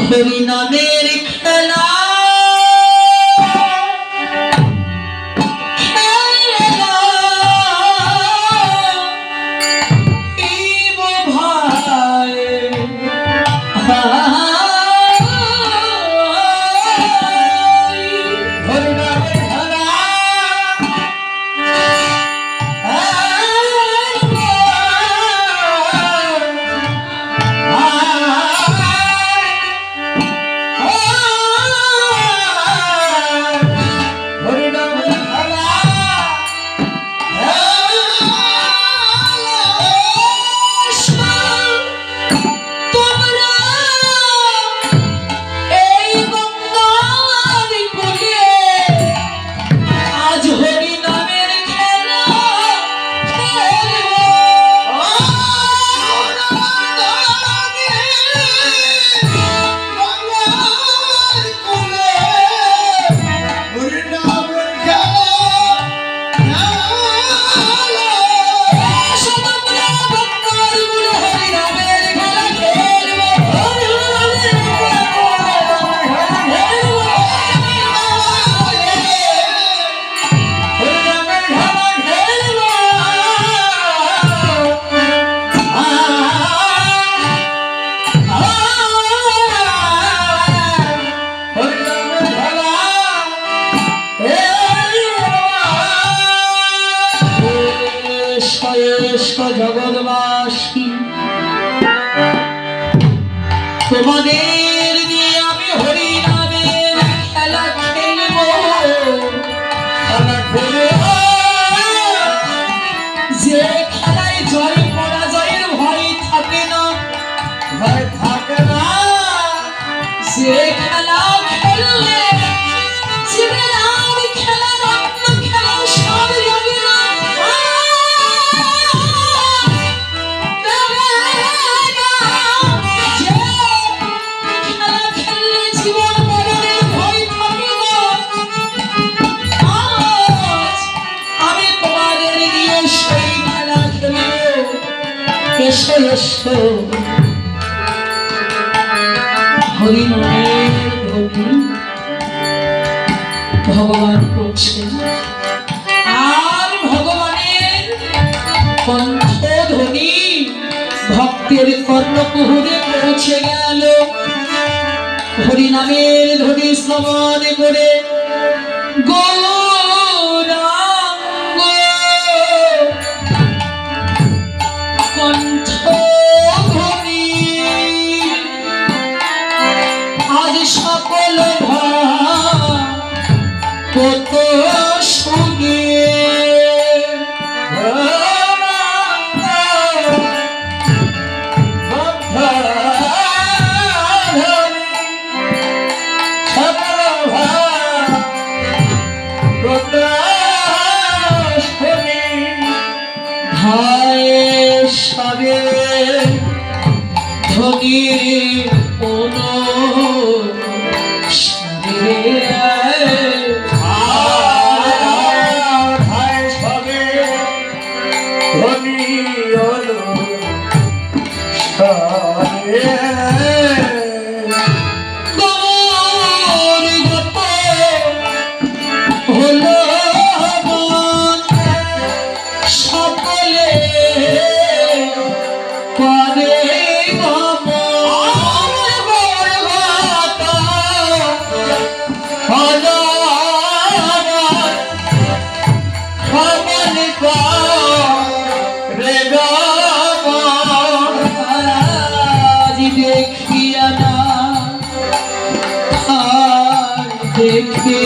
হরিনামের খেলা জগৎবাসী তোমাদের নিয়ে আমি হরিনামের খেলা খেলব যে খেলায় জয় পরাজয়ের ভয় থাকে না যে খেলা খেললে হরিনামের ধ্বনি ভগবান করছেন আর ভগবানের কণ্ঠধ্বনি ভক্তের কর্ণকুহরে পৌঁছে গেল। হরিনামের ধ্বনি শ্রবণ করে সকল কত শুনে সবে ধনির দেখিয়া না দেখে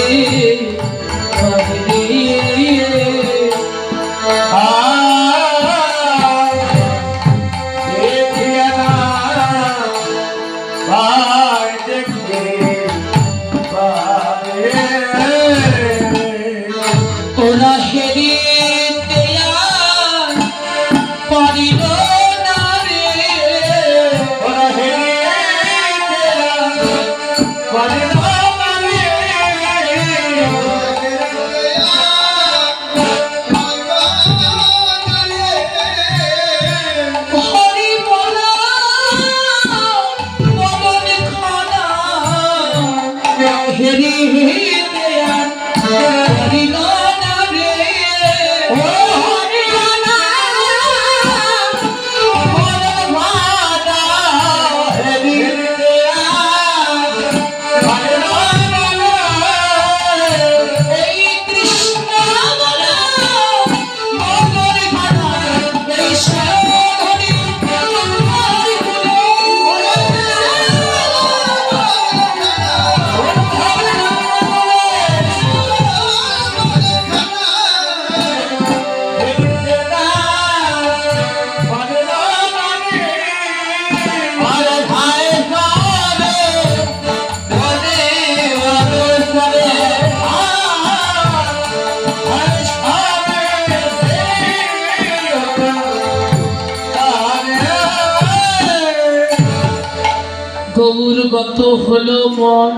হলো মন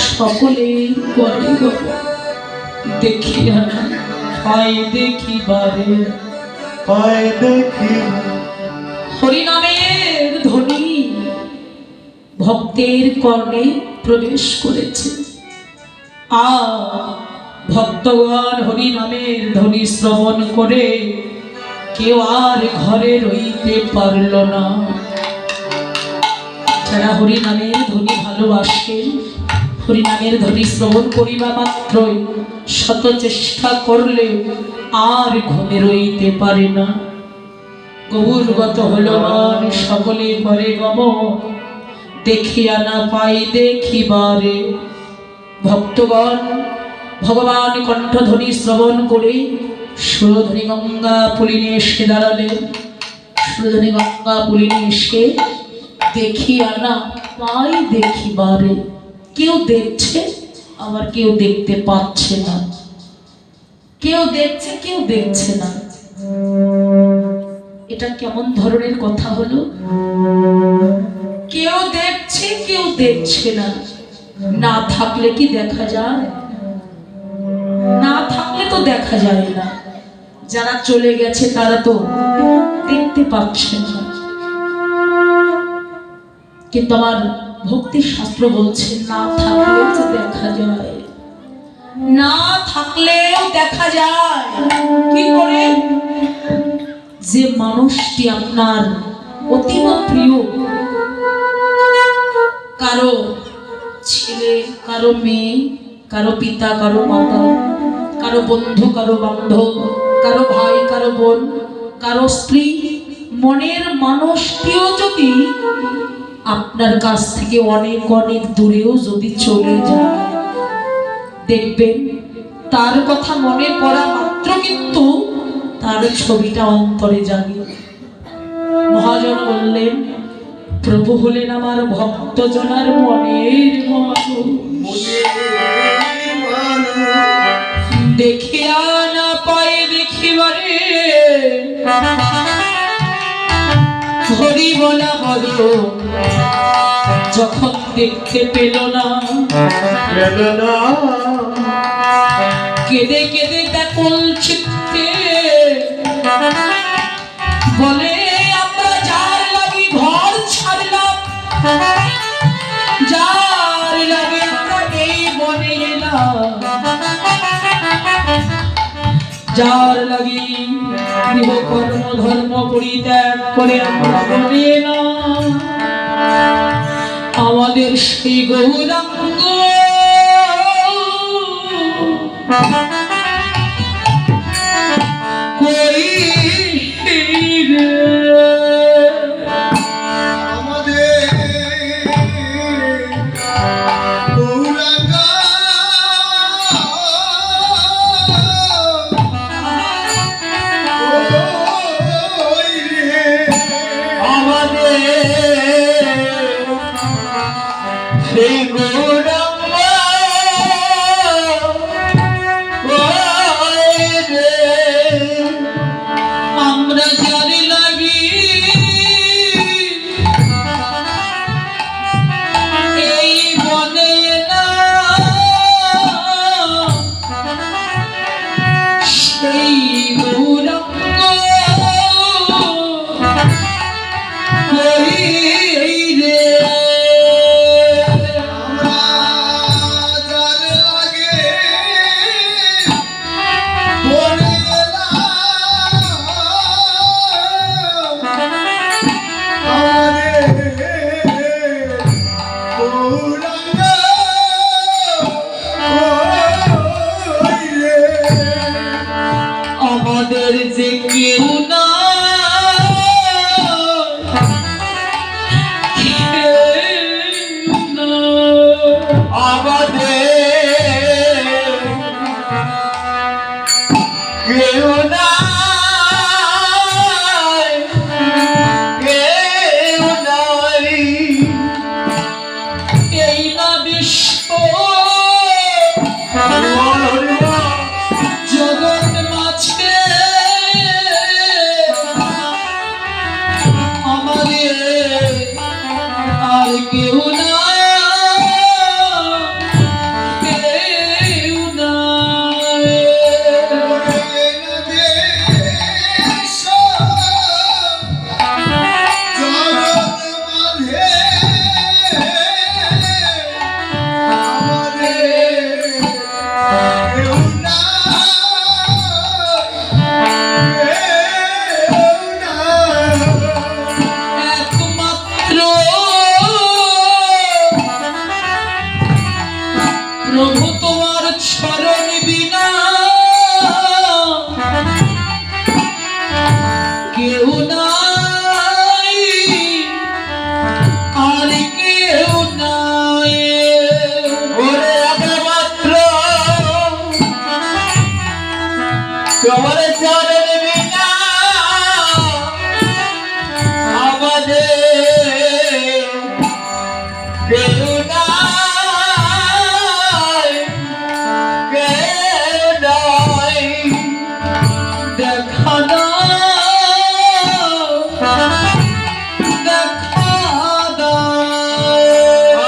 সকলে করে দেখি না পাই দেখিবারে পাই দেখি হরিনামের ধ্বনি ভক্তের কর্ণে প্রবেশ করেছে। ভক্তগণ হরিনামের ধ্বনি শ্রবণ করে কেউ আর ঘরে রইতে পারল না। যারা হরিনামের ধ্বনি ভালোবাসেন, হরিনামের ধ্বনি শ্রবণ করিবা মাত্রই শত চেষ্টা করলে আর ঘুমে রইতে পারে না। গৌরগত হল মন সকলে করে গমন দেখিয়া না পাই দেখিবারে। ভক্তগণ ভগবান কণ্ঠধ্বনি শ্রবণ করে সুরধ্বনি গঙ্গা পুলিনে এসে দাঁড়ালেন। সুরধ্বনি গঙ্গা পুলিনে এসে দেখিয়া না পাই দেখিবারে। কেউ দেখছে আবার কেউ দেখতে পাচ্ছে না, কেউ দেখছে কেউ দেখছে না। এটা কেমন ধরনের কথা হলো? কেউ দেখছে কেউ দেখছে না। না থাকলে কি দেখা যায়? না থাকলে তো দেখা যায় না। যারা চলে গেছে তারা তো দেখতে পাচ্ছে না। কিন্তু আমার ভক্তি শাস্ত্র বলছে না থাকলেও তো দেখা যায়, না থাকলেও দেখা যায়। কি করে? যে মানুষটি আপনার অতীব প্রিয়, কারো ছেলে, কারো মেয়ে, কারো পিতা, কারো মাতা, কারো বন্ধু, কারো বান্ধব, কারো ভাই, কারো বোন, কারো স্ত্রী, মনের মানুষটিও যদি আপনার কাছ থেকে অনেক অনেক দূরেও যদি চলে যায়, দেখবেন তার কথা মনে পড়া মাত্র কিন্তু তার ছবিটা অন্তরে জাগে। মহাজন বললেন, প্রভু হলেন আমার ভক্তজনার মনের মানুষ। দেখিয়া না পাই দেখিবারে হরি বলা বলো যখন দেখতে পেল না, কেঁদে কেঁদে ব্যাকুল চিত্তে বলে আমরা যার লাগি ঘর ছাড়লাম, যার লাগে আমরা এই বনে এলাম, যার লাগি গৃহ কর্ম ধর্ম পরিত্যাগ করে আমরা বনে এলাম, আমাদের সেই গৌরাঙ্গ কই রে? তোমার চরণ বিনা আমাদের কেউ নাই, কেউ নাই। দেখা দাও, দেখা দাও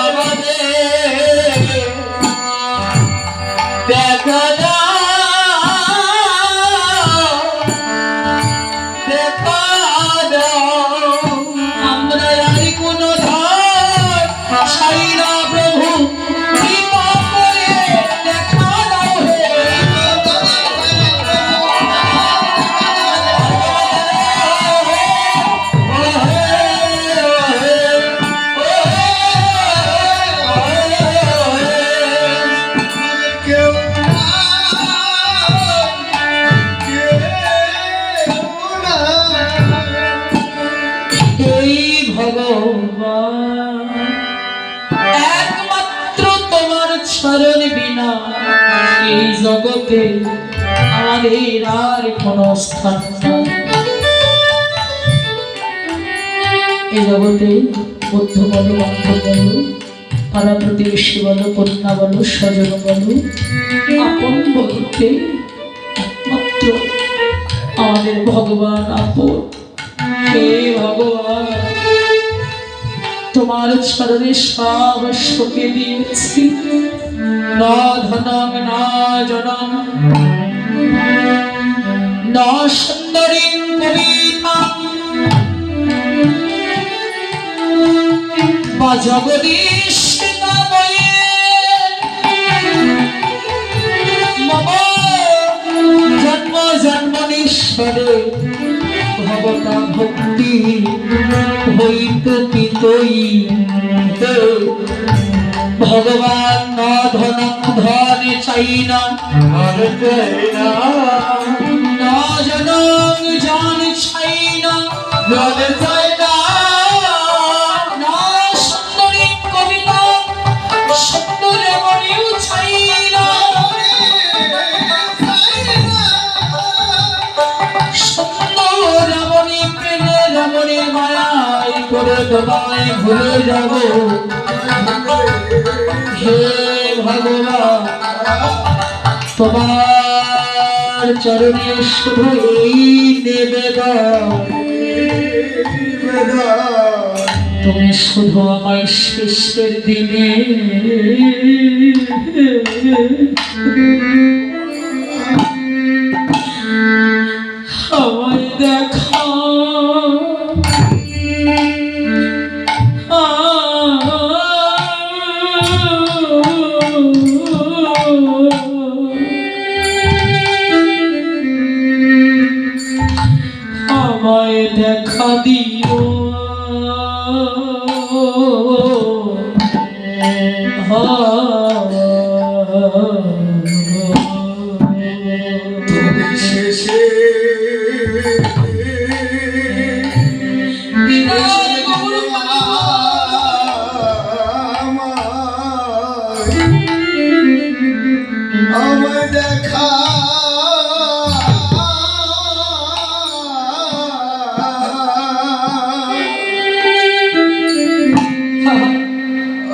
আমাদের, দেখা দাও, দেখা দাও। আমরা আর কোনো ধার চাই না প্রভু, কৃপা করে দেখা দাও হে। কেউ এই ভগবান একমাত্র তোমার চরণ বিনা এই জগতে আমাদের আর কোনো স্থান নাই। এই জগতে বুদ্ধ বলো, বান্ধব বলো, পাড়া প্রতিবেশী বলো, কন্যা বলো, স্বজন বলো, আপন বলতে একমাত্র আমাদের ভগবান আপন। হে ভগবান, তোমার চরণে সব শোকে দিয়েছি, না ধনং না জনং না সুন্দরীং কবিতাং বা জগদীশ নাময়ে মম জন্ম জন্মনীশ্বরে ভগবতা ভক্তি হইতে পিতই। ভগবান না ধন ধন চাই না, না জনং জন চাই না, না সুন্দরী কবিতা সুন্দর মনেও চাই না, সুন্দর রমণী প্রেমে রমণীর মায়ায় করে তোমায় ভুলে যাব। হে ভগবান, তোমার চরণে শুধু এই নিবেদন, তুমি শুধু আমায় শেষের দিনে আমায় দেখা। আমায় দেখা দিও, তুমি শেষে আমায় দেখা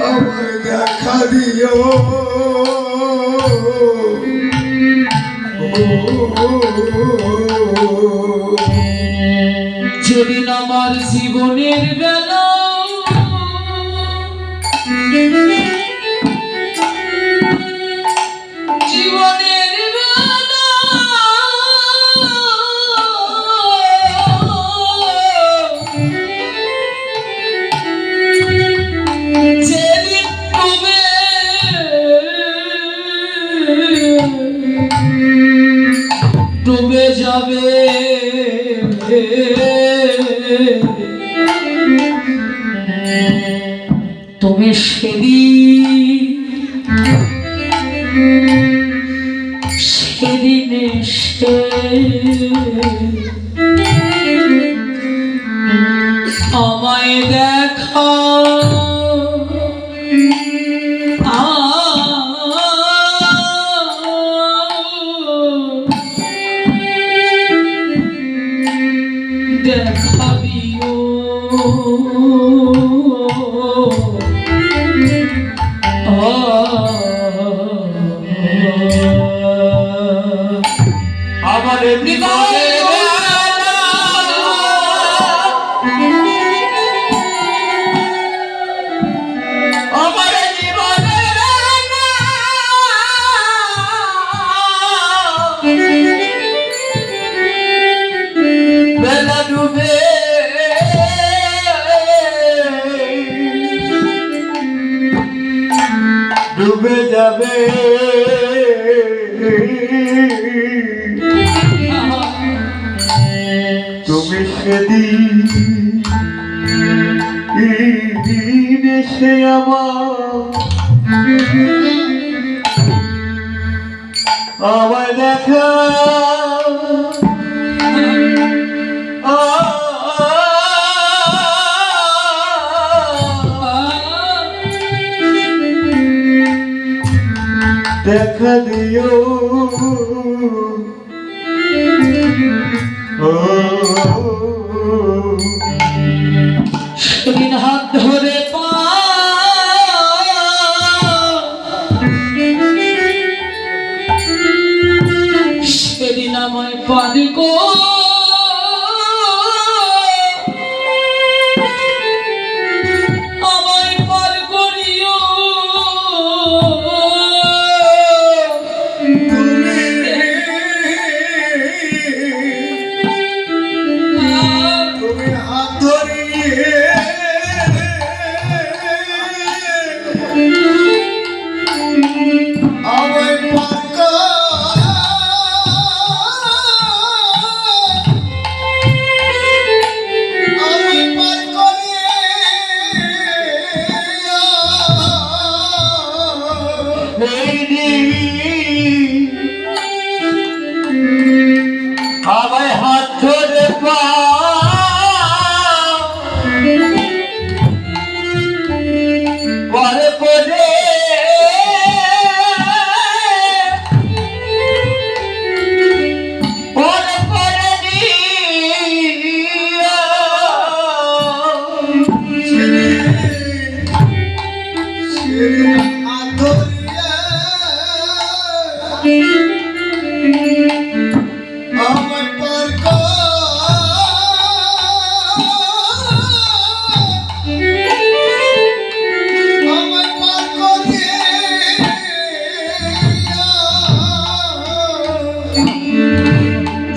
আমায় দেখা দিও। যেদিন আমার জীবনের বেলা জীবনের বেলা যেদিন ডুবে যাবে তুমি সেদিন এসে আমায় দেখা। বিদায় আমার জীবনের বেলা ডুবে ডুবে যাবে তুমি সেদিন এসে আমায় দেখা দেখা দিও সেদিন হাত ধরে পা সেদিন আমায় পারি গো আমায় পার করিও তুমি হাত ধরিয়ে আমায় পাকা আমায় পার করিয়ে এই দিন আমায় হাত ধরে পা পরে পরে পরে পরে হাত ধরিয়া আমায় পার আমায় পার করিয়ে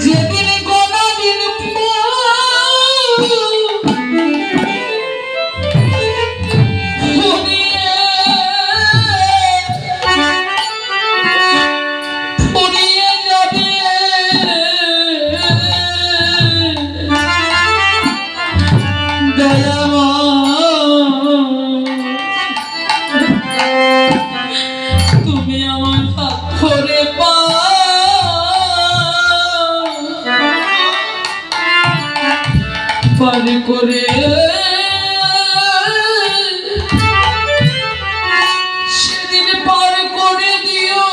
যেদিন কোনদিন ফুরিয়ে যাবে তুমি আমার হাত ধরে পা পার করে সেদিন পার করে দিও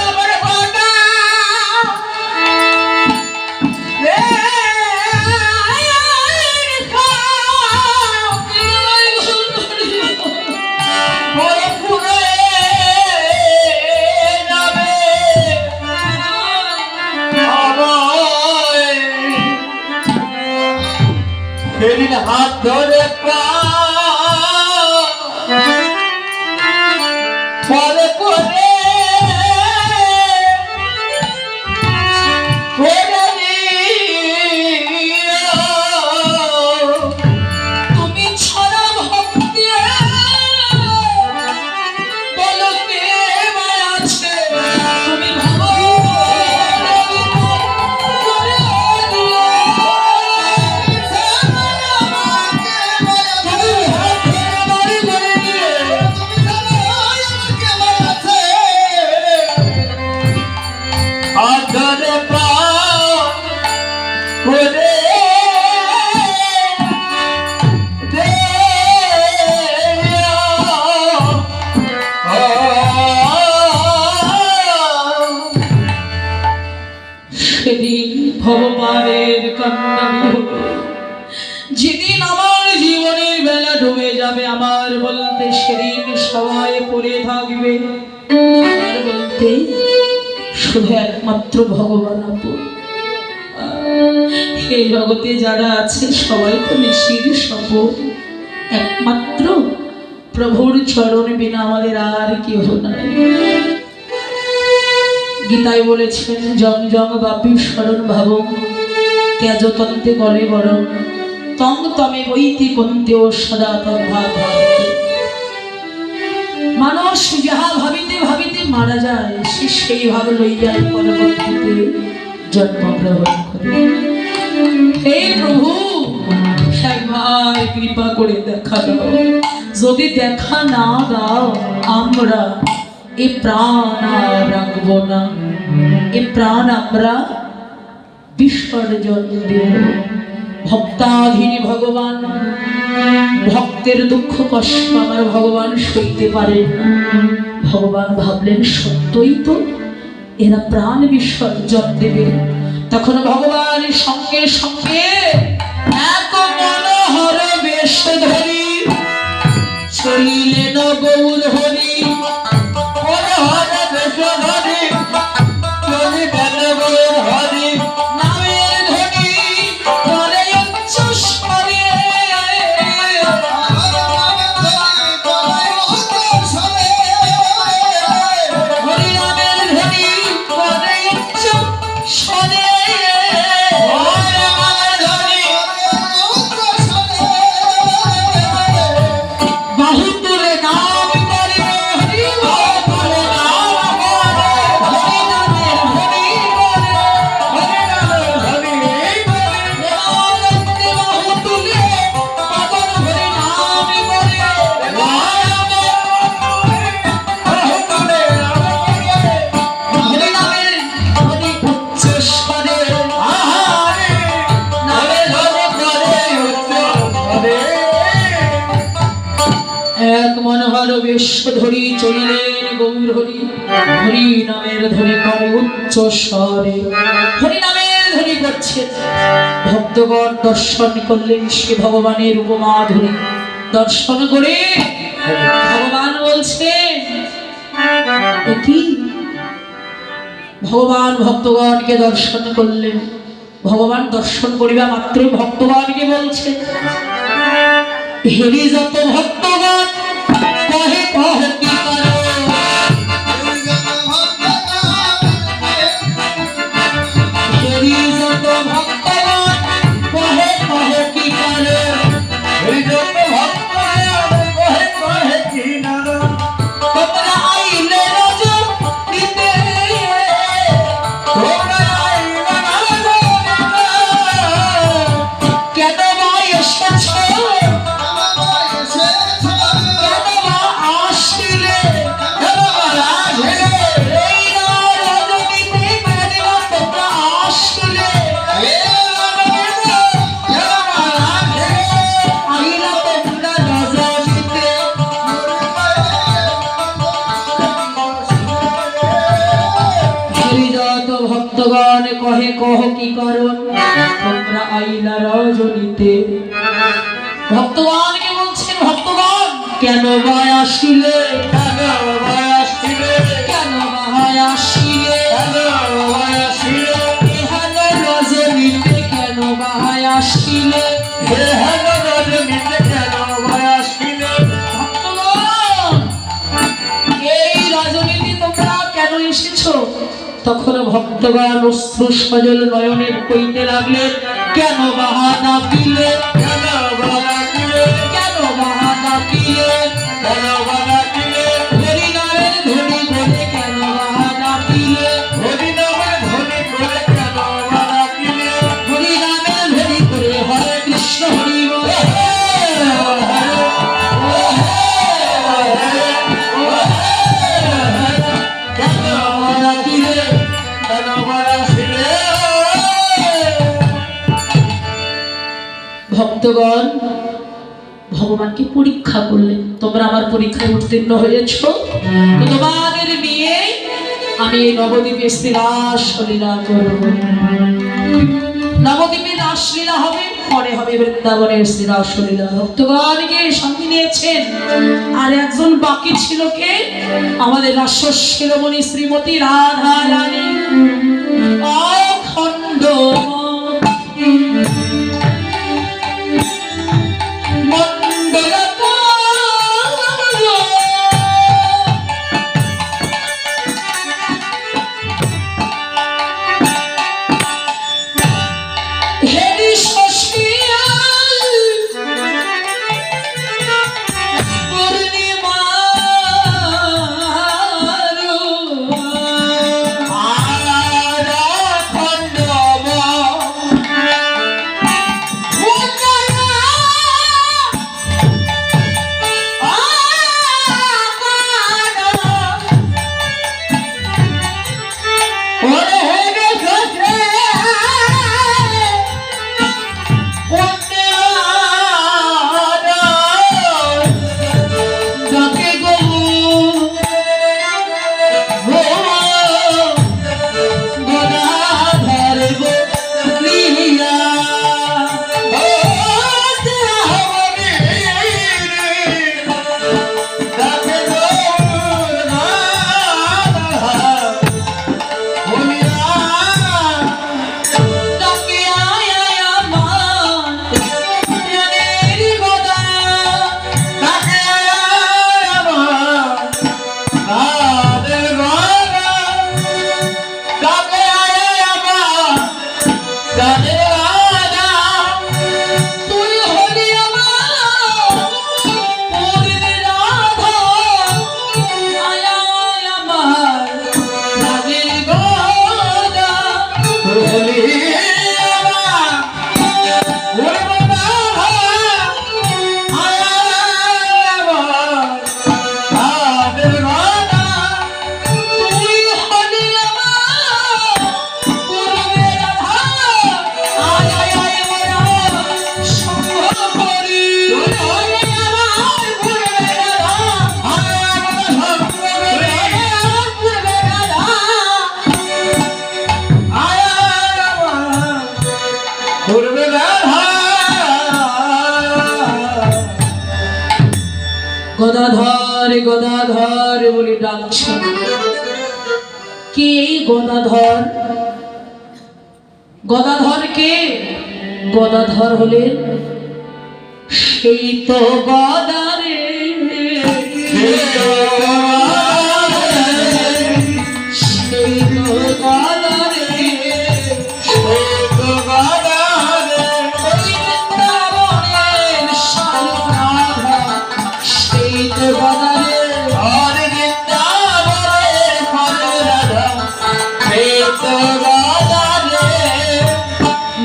আমার বাবা সেদিন হাত ধরে পা পরে পরে তুমি ছাড়া ভক্তি বলো কে বা আছে তুমি ভাবো হাত ধরে পা করে সেদিন ভগবানের কান্নারি হলো যেদিন আমার জীবনের বেলা ডুবে যাবে আমার বলতে সেদিন সবাই পড়ে থাকবে আর বলতে শুধু একমাত্র ভগবান আপন। এই জগতে যারা আছে সবাই তো নিশির সপন, একমাত্র প্রভুর চরণ বিনা আমাদের আর কেহ নাই। গীতায় বলেছেন জং জং বাপি স্মরণ ভাব ত্যাজতন্তে গলে বরং তং তমে বইতি কন্তেও সদা তদ্ভাব ভাবতে। মানুষ যাহা ভাবিতে ভাবিতে মারা যায়, সে সেই ভাব লইয়াই পরবর্তীতে জন্মগ্রহণ করে। এই প্রভু একবার কৃপা করে দেখা দাও, যদি দেখা না দাও আমরা এ প্রাণ আর রাখবো না, এ প্রাণ আমরা বিসর্জন দেব। ভক্তাধীন ভগবান, ভক্তের দুঃখ কষ্ট আমার ভগবান সইতে পারেন না। ভগবান ভাবলেন সত্যই তো এরা প্রাণ বিসর্জন দেবে। তখন ভগবান সঙ্গে সঙ্গে এত মনোহর বেশ ধরি চলিলেন গৌর হরি। মনোহর বেশ ধরি চলিলেন গৌর হরি। নামের ধ্বনি করে উচ্চ স্বরে, হরি নামের ধ্বনি করে উচ্চ স্বরে। বাহু তুলে নাম করে হরি বলে, হরি নামের ধ্বনি করে, হরি নামের ধ্বনি করে। আনন্দে বাহু তুলে পাগল হরি নাম করে, হরি নামের ধ্বনি উচ্চ স্বরে। আহারে নামের ধ্বনি করে উচ্চ স্বরে। এক মনোহর বেশ ধরি চলিলেন গৌর হরি। হরি নামের ধ্বনি করে উচ্চ স্বরে। হরি নামের ধ্বনি করছে, ভক্তগণ দর্শন করলেন সে ভগবানের উপমা ধরি। দর্শন করে ভগবান বলছেন এ কি? ভগবান ভক্তগণকে দর্শন করলেন। ভগবান দর্শন করিবা মাত্র ভক্তগণকে বলছে, হেরি যত ভক্তগণ কহে কহ কি করো। হেরি যত ভক্তগণ কহে কহ কি করো। এই যত ভক্তগণ কহে কহে কি নারো। তোমরা আইলে রজনীতে, তোমরা আইলে রজনীতে, কেন বা এসেছ, কেন বা আসিলে। কেন বা আসিলে? এই রজনীতে কেন বা তোমরা আসিলে। এই রজনীতে কেন বা আসিলে? আইলা তোমরা রজনীতে। হরিযত ভক্তগণ কহে কহ কি করন, তোমরা আইলা রজনীতে। ভক্তগণকে বলছেন ভক্তগণ কেন বা আসিলে, কেন বা আসিলে? কেন বা আসিলে। কেন বা আসিলে? এহেন রজনীতে কেন বা আসিলে। এহেন রজনীতে কেন বা আসিলে? ভক্তগণ এই রজনীতে তোমরা কেন এসেছো? তখন ভক্তগণ অশ্রু সজল নয়নের কইতে লাগলেন, কেন বাহানা দিলে, কেন বা ডাকিলে? কেন বাহানা দিলে। কেন বা ডাকিলে? হরি নামের ধ্বনি বলে কেন বাহানা দিলে। হরি নামের ধ্বনি করে কেন বা ডাকিলে? হরি নামের ধ্বনি করে হরে কৃষ্ণ হরি বল। কেন বা ডাকিলে? কেন বা আসিলে? ভক্তগণ ভগবানকে পরীক্ষা করলেন, তোমরা আমার পরীক্ষায় উত্তীর্ণ হয়েছ, তো তোমাদের নিয়ে আমি এই নবদ্বীপে শ্রী রাসলীলা করব। নবদ্বীপে রাসলীলা হবে। পরে হবে বৃন্দাবনের শ্রীরাসলীলা। ভক্তগণকে সঙ্গে নিয়েছেন, আর একজন বাকি ছিল কে? আমাদের রাস শিরোমণি শ্রীমতী রাধা রানী অখণ্ড গদাধর গদাধর বলে ডাকছেন। কে গদাধর? গদাধর কে? গদাধর হলেন সেই তো গদারে, সেই তো গদারে,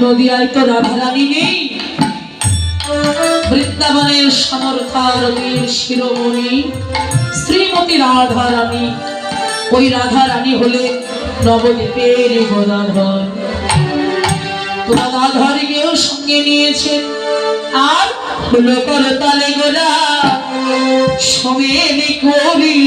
নদিয়ায় তো রাধা রানী নেই। বৃন্দাবনের সমর্থারতির শিরোমণি শ্রীমতী রাধা রানী, ওই রাধা রানী হলে নবদ্বীপের গদাধর। তো গদাধরকেও সঙ্গে নিয়েছেন, আর হলো করতালে গোরা সমেত করি